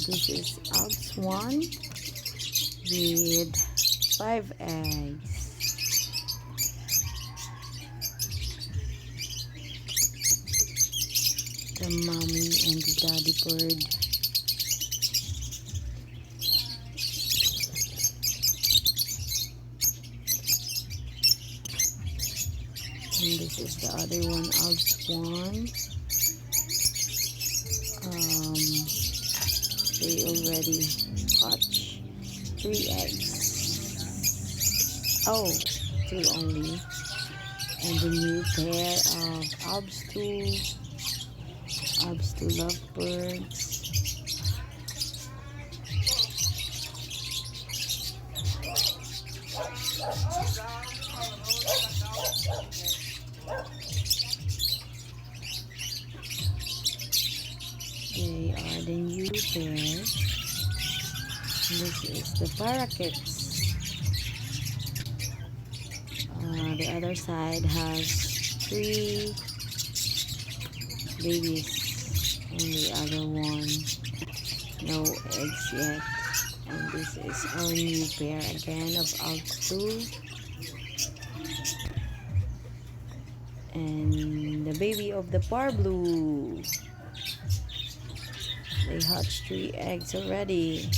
This is Alps 1 with 5 eggs. The mommy and the daddy bird. And this is the other one, Alps 1. They already hatched 3 eggs. Oh, 2 only. And the new pair of Alps 2 lovebirds. They are the new pair. This is the parakeets. The other side has 3 babies, and the other one no eggs yet. And this is our new pair again of Alps 2. And the baby of the Parblue. They hatched 3 eggs already.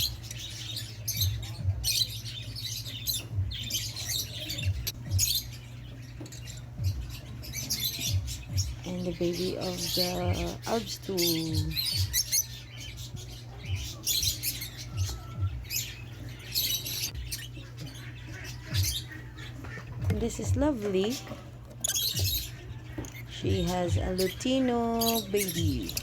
And the baby of the Alps 2. This is lovely. She has a Lutino baby.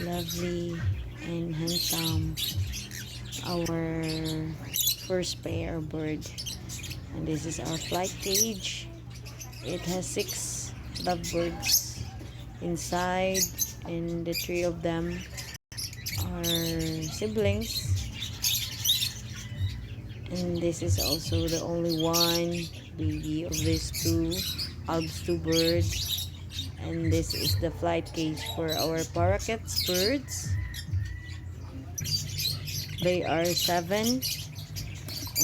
Lovely and handsome. Our first pair of bird. And this is our flight cage. It has 6 lovebirds inside, and the 3 of them are siblings. And this is also the only one baby of these 2 Alps 2 birds. And this is the flight cage for our parakeets birds. They are 7.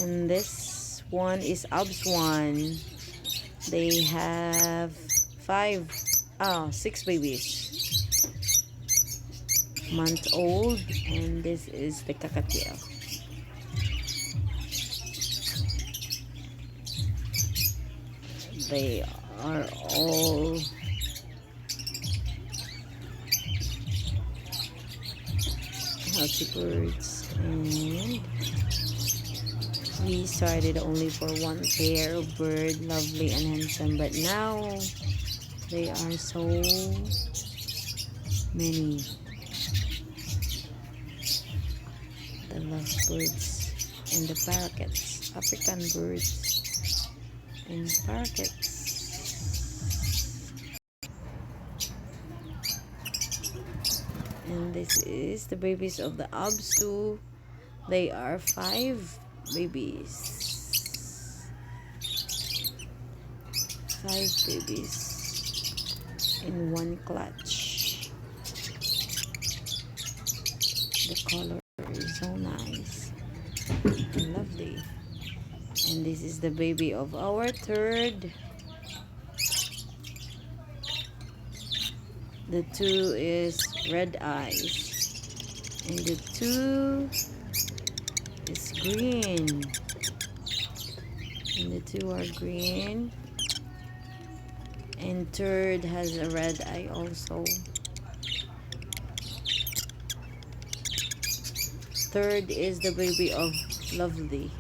And this one is Alps 1. They have 6 babies. Month old. And this is the kakatiel. They are all healthy birds, and we started only for 1 pair of bird, lovely and handsome, but now they are so many. The lovebirds and the parakeets, African birds and parakeets. And this is the babies of the Alps 2. They are 5 babies. 5 babies in 1 clutch. The color is so nice and lovely. And this is the baby of our 3rd. The 2 is red eyes, and the 2 is green, and the 2 are green, and 3rd has a red eye also. 3rd is the baby of Lovely.